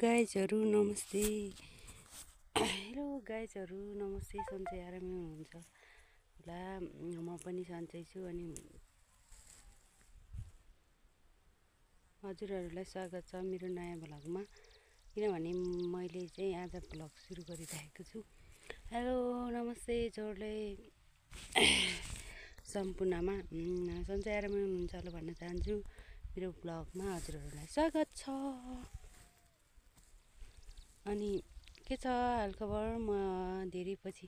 गाइजहरू नमस्ते। हेलो गाइजहरू नमस्ते। सन्चै आरामै हुनुहुन्छ होला। म पनि सन्चै छु अनि हजुरहरूलाई स्वागत छ मेरो नयाँ भ्लगमा। किनभने मैले चाहिँ आज भ्लग सुरु गरिरहेको छु। हेलो नमस्ते जोडले सम्पूर्णमा सन्चै आरामै हुनुहुन्छ होला भन्न चाहन्छु। मेरो भ्लगमा हजुरहरूलाई स्वागत छ। अनि के छ हालखबर? म धेरै पछि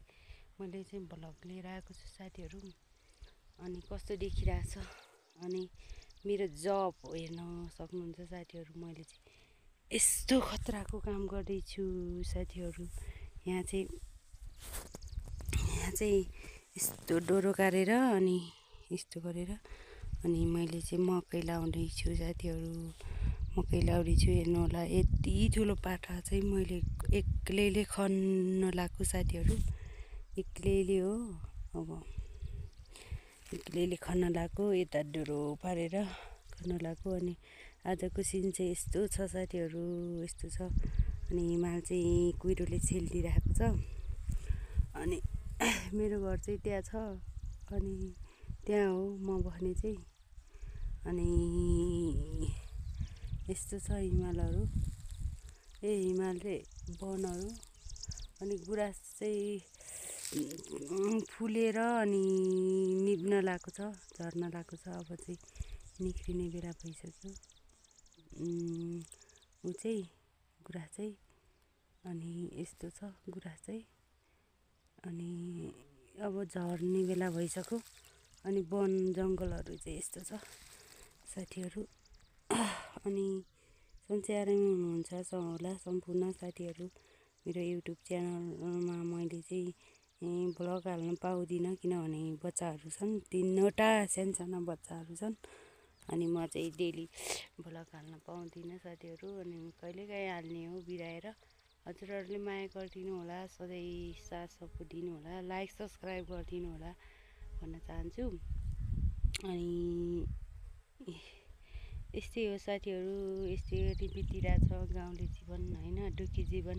मैले चाहिँ भ्लग लिएर आएको छु साथीहरू। अनि कस्तो देखिरहेछ अनि मेरो जब हेर्न सक्नुहुन्छ साथीहरू। मैले चाहिँ यस्तो खतराको काम गर्दैछु साथीहरू। यहाँ चाहिँ यस्तो डोरो काटेर अनि यस्तो गरेर अनि मैले चाहिँ मकै लाउँदैछु साथीहरू। मकै लाउँदैछु हेर्नु होला। यति ठुलो पाटा चाहिँ मैले एक्लैले खन्न लाग्छु साथीहरू। एक्लैले हो, अब एक्लैले खन्न लाग्यो। यता डोरो पारेर खन्न लाग्यो। अनि आजको सिन चाहिँ यस्तो छ साथीहरू, यस्तो छ। अनि हिमाल चाहिँ कुहिरोले छेलिदिइरहेको छ। अनि मेरो घर चाहिँ त्यहाँ छ अनि त्यहाँ हो म बस्ने चाहिँ। अनि यस्तो छ हिमालहरू, हिमाल रे वनहरू। अनि गुराँस चाहिँ फुलेर अनि निभ्न लागेको छ, झर्न लागेको छ। अब चाहिँ निक्रिने बेला भइसक्यो ऊ चाहिँ गुराँस चाहिँ। अनि यस्तो छ गुराँस चाहिँ। अनि अब झर्ने बेला भइसक्यो। अनि वन जङ्गलहरू चाहिँ यस्तो छ साथीहरू। अनि सन्चै आरामै हुनुहुन्छ होला सम्पूर्ण साथीहरू। मेरो युट्युब च्यानलमा मैले चाहिँ भ्लग हाल्न पाउँदिनँ किनभने बच्चाहरू छन्, 3वटा सानसाना बच्चाहरू छन्। अनि म चाहिँ डेली भ्लग हाल्न पाउँदिनँ साथीहरू। अनि कहिलेकाहीँ हाल्ने हो बिराएर। हजुरहरूले माया गरिदिनु होला, सधैँ साथ सपोर्ट दिनु होला, लाइक सब्सक्राइब गरिदिनु होला भन्न चाहन्छु। अनि यस्तै हो साथीहरू, यस्तै बितिरहेछ गाउँले जीवन होइन, दुःखी जीवन,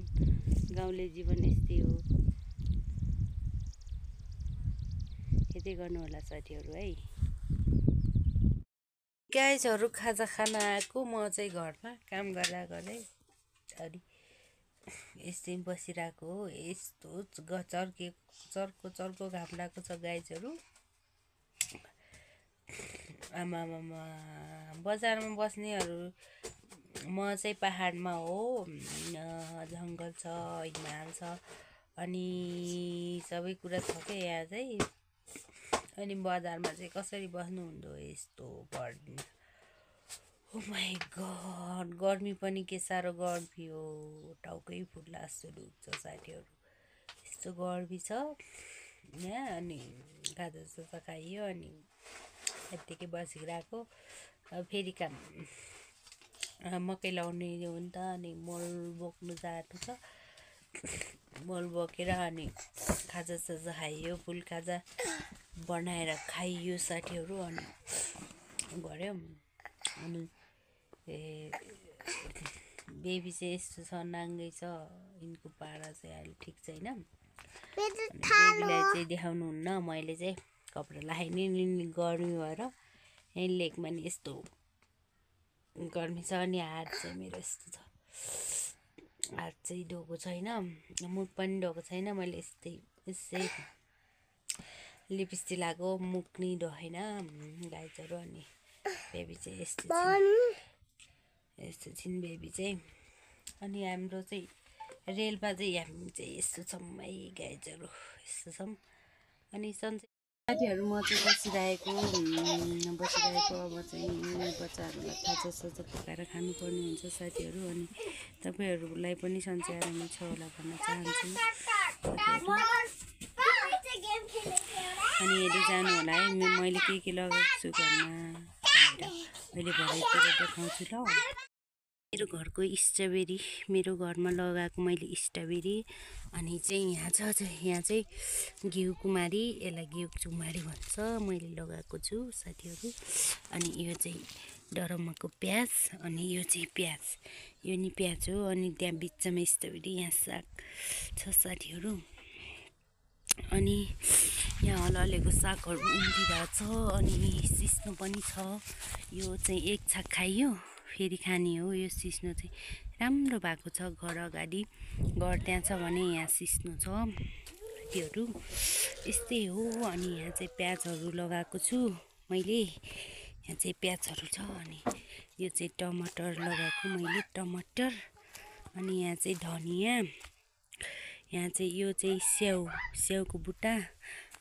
गाउँले जीवन यस्तै हो। यतै गर्नु होला साथीहरू है। गाइजहरू खाजा खान आएको म चाहिँ घरमा काम गर्दा गर्दै अनि यस्तै बसिरहेको हो। यस्तो चर्को घाम लागेको छ गाइजहरू। आमामा बजारमा बस्नेहरू, म चाहिँ पहाडमा हो, जङ्गल छ, हिमाल छ अनि सबै कुरा छ क्या यहाँ चाहिँ। अनि बजारमा चाहिँ कसरी बस्नुहुँदो यस्तो गर्मी। ओ माई गड, गर्मी पनि के साह्रो गर्मी हो, टाउकै फुट्ला जस्तो दुख्छ साथीहरू। यस्तो गर्मी छ यहाँ। अनि खाजासाजा खाइयो अनि यत्तिकै बसिरहेको। फेरि काम मकै लाउने हो नि त। अनि मल बोक्नु जानु छ, मल बोकेर अनि खाजासाजा खाइयो, फुल खाजा बनाएर खाइयो साथीहरू। अनि गऱ्यो। अनि बेबी चाहिँ यस्तो छ, नाङ्गै छ। यिनको पारा चाहिँ अहिले ठिक छैन। बेबीलाई चाहिँ देखाउनु हुन्न, मैले चाहिँ कपडा लगाइ नि गर्मी भएर यहीँ लेकमा नि यस्तो गर्मी छ। अनि हात चाहिँ मेरो यस्तो छ, हात चाहिँ धोएको छैन, मुख पनि धोएको छैन। मैले यसै लिपस्टिक लगाएको, मुख नि धोएन गाइजहरू। अनि बेबी चाहिँ यस्तो छिन् बेबी चाहिँ। अनि हाम्रो चाहिँ रेलमा चाहिँ हामी चाहिँ यस्तो छौँ है गाइजहरू, यस्तो छौँ। अनि सन्चै साथीहरू म चाहिँ बसिरहेको। अब चाहिँ बच्चाहरूलाई खाजासाजा पकाएर खानुपर्ने हुन्छ साथीहरू। अनि तपाईँहरूलाई पनि सन्चै आरामै छ होला भन्न चाहन्छु साथीहरू। अनि हेर्दै जानु होला है मैले के लगाएको छु घरमा भनेर। अहिले भरेतिर देखाउँछु ल। मेरो घरको स्ट्रबेरी, मेरो घरमा लगाएको मैले स्ट्रबेरी। अनि चाहिँ यहाँ चाहिँ घिउकुमारी, यसलाई घिउकुमारी भन्छ, मैले लगाएको छु साथीहरू। अनि यो चाहिँ डरमको प्याज अनि यो चाहिँ प्याज, यो नि प्याज हो। अनि त्यहाँ बिचमा स्ट्रबेरी, यहाँ साग छ साथीहरू। अनि यहाँ हलहलेको सागहरू उम्रिरहेको छ अनि सिस्नो पनि छ। यो चाहिँ एक छाक खाइयो फेरि खाने हो। यो सिस्नो चाहिँ राम्रो भएको छ। घर अगाडि घर त्यहाँ छ भने यहाँ सिस्नो छ त्योहरू यस्तै हो। अनि यहाँ चाहिँ प्याजहरू लगाएको छु मैले। यहाँ चाहिँ प्याजहरू छ अनि यो चाहिँ टमाटर लगाएको मैले, टमाटर। अनि यहाँ चाहिँ धनिया, यहाँ चाहिँ यो चाहिँ स्याउको बुट्टा।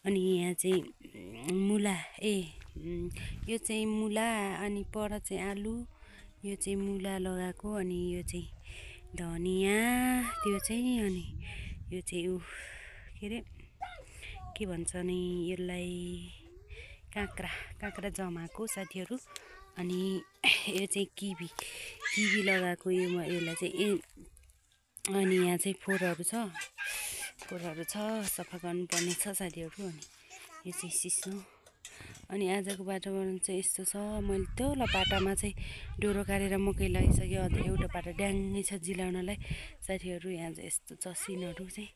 अनि यहाँ चाहिँ मुला, यो चाहिँ मुला अनि पर चाहिँ आलु, यो चाहिँ मुला लगाएको। अनि यो चाहिँ धनिया त्यो चाहिँ, अनि यो चाहिँ के अरे के भन्छ नि यसलाई, काँक्रा जमाएको साथीहरू। अनि यो चाहिँ किवी लगाएको यसलाई चाहिँ। अनि यहाँ चाहिँ फोहोरहरू छ सफा गर्नुपर्ने छ साथीहरू। अनि यो चाहिँ सिस्नो। अनि आजको वातावरण चाहिँ यस्तो छ। मैले तल पाटामा चाहिँ डोरो काटेर मकै लगाइसकेँ। अन्त एउटा पाटा ड्याङ्गै छ जिलाउनलाई साथीहरू। यहाँ चाहिँ यस्तो छ सिनहरू चाहिँ।